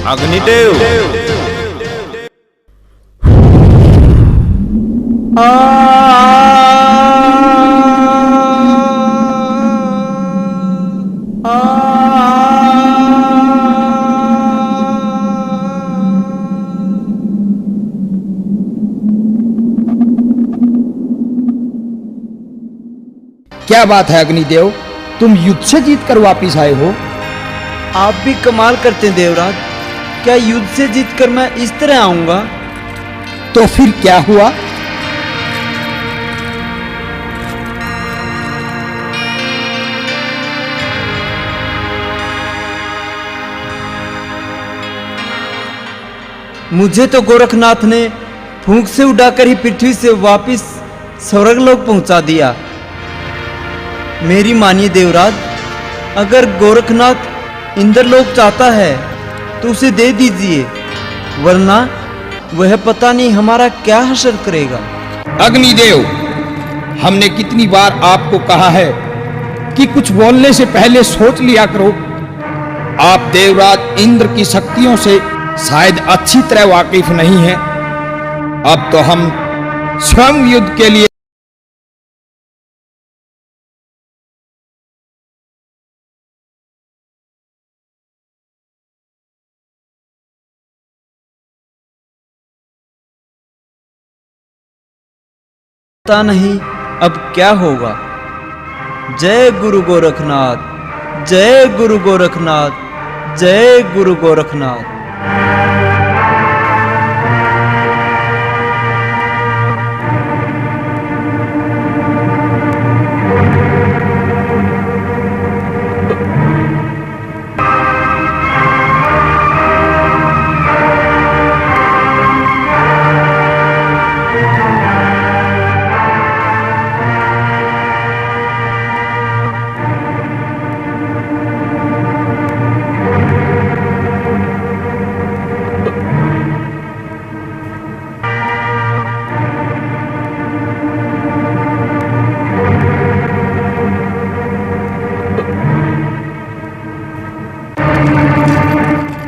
अग्निदेव। क्या बात है अग्निदेव, तुम युद्ध से जीतकर वापिस आए हो? आप भी कमाल करते हैं देवराज। क्या युद्ध से जीतकर मैं इस तरह आऊंगा? तो फिर क्या हुआ? मुझे तो गोरखनाथ ने फूंक से उड़ाकर ही पृथ्वी से वापिस स्वर्गलोक पहुंचा दिया। मेरी मानिए देवराज, अगर गोरखनाथ इंद्रलोक चाहता है तो उसे दे दीजिए, वरना वह पता नहीं हमारा क्या हश्र करेगा। अग्निदेव, हमने कितनी बार आपको कहा है कि कुछ बोलने से पहले सोच लिया करो। आप देवराज इंद्र की शक्तियों से शायद अच्छी तरह वाकिफ नहीं हैं। अब तो हम स्वयं युद्ध के लिए पता नहीं अब क्या होगा। जय गुरु गोरखनाथ, जय गुरु गोरखनाथ, जय गुरु गोरखनाथ।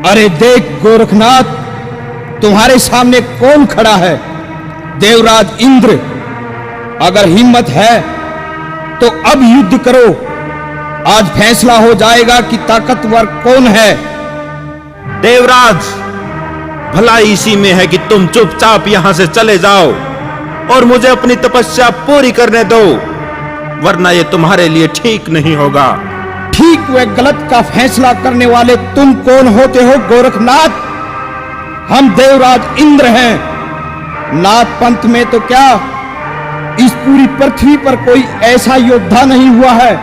अरे देख गोरखनाथ, तुम्हारे सामने कौन खड़ा है? देवराज इंद्र। अगर हिम्मत है तो अब युद्ध करो। आज फैसला हो जाएगा कि ताकतवर कौन है। देवराज, भलाई इसी में है कि तुम चुपचाप यहां से चले जाओ और मुझे अपनी तपस्या पूरी करने दो, वरना यह तुम्हारे लिए ठीक नहीं होगा। ठीक व गलत का फैसला करने वाले तुम कौन होते हो गोरखनाथ? हम देवराज इंद्र हैं। नाथ पंथ में तो क्या, इस पूरी पृथ्वी पर कोई ऐसा योद्धा नहीं हुआ है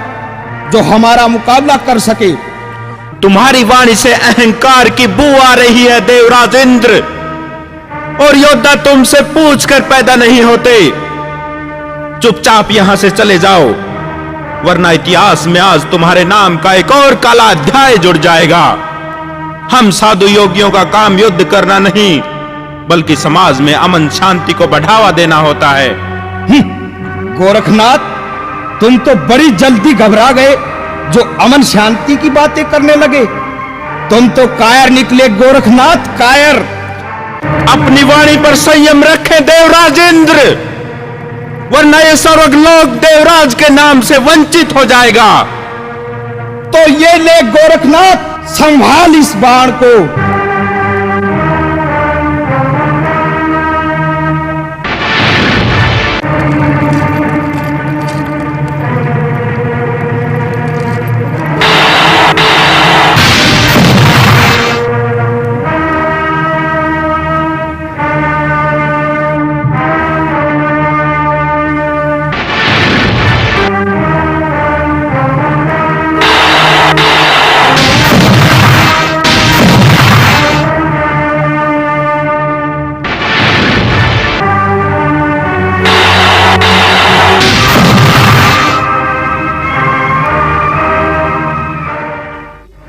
जो हमारा मुकाबला कर सके। तुम्हारी वाणी से अहंकार की बू आ रही है देवराज इंद्र, और योद्धा तुमसे पूछकर पैदा नहीं होते। चुपचाप यहां से चले जाओ, वरना इतिहास में आज तुम्हारे नाम का एक और काला अध्याय जुड़ जाएगा। हम साधु योगियों का काम युद्ध करना नहीं, बल्कि समाज में अमन शांति को बढ़ावा देना होता है। गोरखनाथ, तुम तो बड़ी जल्दी घबरा गए जो अमन शांति की बातें करने लगे। तुम तो कायर निकले गोरखनाथ, कायर। अपनी वाणी पर संयम रखें देवराज इंद्र, वरना ये स्वर्गलोक देवराज के नाम से वंचित हो जाएगा। तो ये ले गोरखनाथ, संभाल इस बाण को।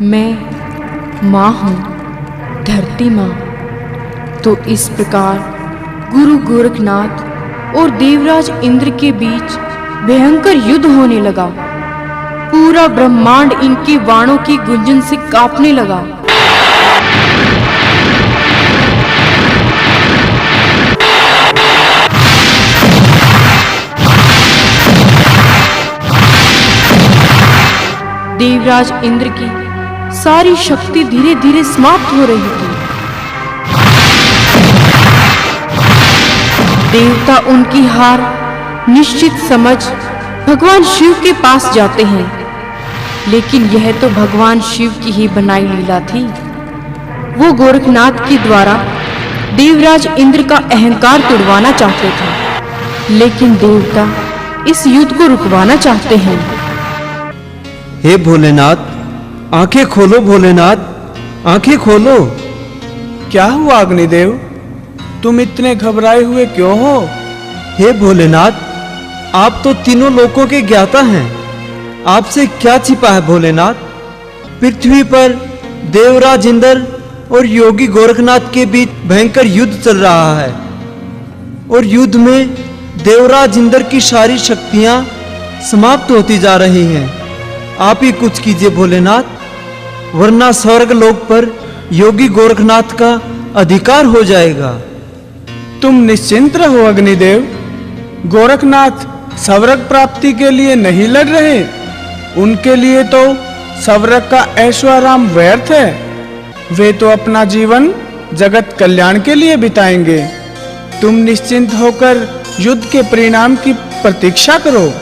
मैं माँ हूँ, धरती माँ। तो इस प्रकार गुरु गोरखनाथ और देवराज इंद्र के बीच भयंकर युद्ध होने लगा। पूरा ब्रह्मांड इनके बाणों की गुंजन से कांपने लगा। देवराज इंद्र की सारी शक्ति धीरे धीरे समाप्त हो रही थी। देवता उनकी हार निश्चित समझ भगवान शिव के पास जाते हैं, लेकिन यह तो भगवान शिव की ही बनाई लीला थी। वो गोरखनाथ के द्वारा देवराज इंद्र का अहंकार तोड़वाना चाहते थे, लेकिन देवता इस युद्ध को रुकवाना चाहते हैं। हे भोलेनाथ, आंखें खोलो भोलेनाथ, आंखें खोलो। क्या हुआ अग्निदेव, तुम इतने घबराए हुए क्यों हो? हे भोलेनाथ, आप तो तीनों लोकों के ज्ञाता हैं, आपसे क्या छिपा है भोलेनाथ? पृथ्वी पर देवराज इंद्र और योगी गोरखनाथ के बीच भयंकर युद्ध चल रहा है, और युद्ध में देवराज इंद्र की सारी शक्तियां समाप्त होती जा रही हैं। आप ही कुछ कीजिए भोलेनाथ, वरना स्वर्ग लोक पर योगी गोरखनाथ का अधिकार हो जाएगा। तुम निश्चिंत रहो अग्निदेव, गोरखनाथ स्वर्ग प्राप्ति के लिए नहीं लड़ रहे, उनके लिए तो स्वर्ग का ऐश्वर्य व्यर्थ है। वे तो अपना जीवन जगत कल्याण के लिए बिताएंगे। तुम निश्चिंत होकर युद्ध के परिणाम की प्रतीक्षा करो।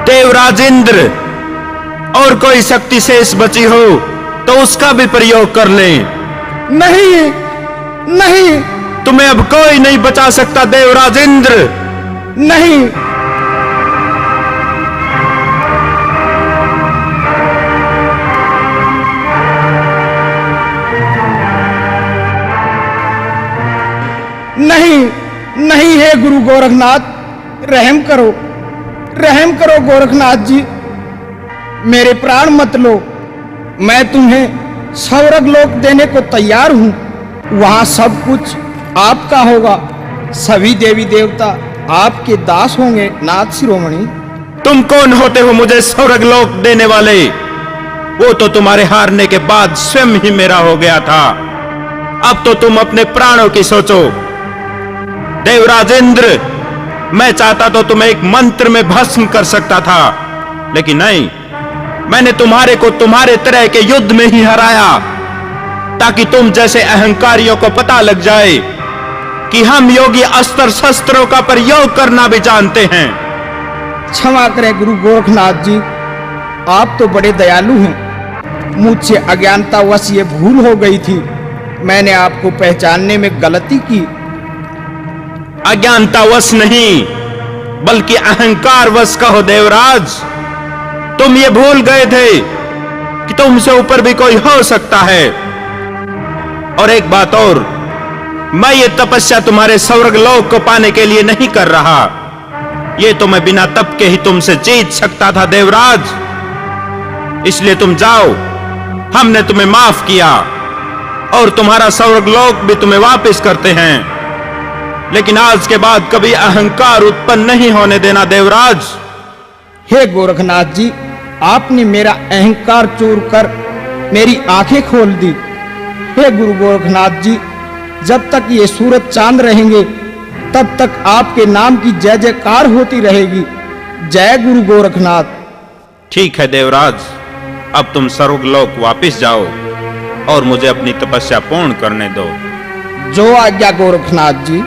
देवराज इंद्र, और कोई शक्ति शेष बची हो तो उसका भी प्रयोग कर लें। नहीं, नहीं, तुम्हें अब कोई नहीं बचा सकता देवराज इंद्र। नहीं। नहीं, नहीं है गुरु गोरखनाथ, रहम करो, रहम करो गोरखनाथ जी, मेरे प्राण मत लो। मैं तुम्हें स्वर्ग लोक देने को तैयार हूं, वहां सब कुछ आपका होगा, सभी देवी देवता आपके दास होंगे नाथ शिरोमणि। तुम कौन होते हो मुझे स्वर्ग लोक देने वाले? वो तो तुम्हारे हारने के बाद स्वयं ही मेरा हो गया था। अब तो तुम अपने प्राणों की सोचो। देवराज इंद्र, मैं चाहता तो तुम्हें एक मंत्र में भस्म कर सकता था, लेकिन नहीं, मैंने तुम्हारे को तुम्हारे तरह के युद्ध में ही हराया, ताकि तुम जैसे अहंकारियों को पता लग जाए कि हम योगी अस्त्र शस्त्रों का प्रयोग करना भी जानते हैं। क्षमा करें गुरु गोरखनाथ जी, आप तो बड़े दयालु हैं। मुझसे अज्ञानतावश ये भूल हो गई थी, मैंने आपको पहचानने में गलती की। अज्ञानतावश नहीं, बल्कि अहंकारवश कहो देवराज। तुम ये भूल गए थे कि तुमसे ऊपर भी कोई हो सकता है। और एक बात और, मैं ये तपस्या तुम्हारे स्वर्ग लोक को पाने के लिए नहीं कर रहा, ये तो मैं बिना तप के ही तुमसे जीत सकता था देवराज। इसलिए तुम जाओ, हमने तुम्हें माफ किया और तुम्हारा स्वर्ग लोक भी तुम्हें वापस करते हैं, लेकिन आज के बाद कभी अहंकार उत्पन्न नहीं होने देना देवराज। हे गोरखनाथ जी, आपने मेरा अहंकार चूर कर मेरी आंखें खोल दी। हे गुरु गोरखनाथ जी, जब तक ये सूरज चांद रहेंगे तब तक आपके नाम की जय जयकार होती रहेगी। जय गुरु गोरखनाथ। ठीक है देवराज, अब तुम स्वर्गलोक वापस जाओ और मुझे अपनी तपस्या पूर्ण करने दो। जो आज्ञा गोरखनाथ जी।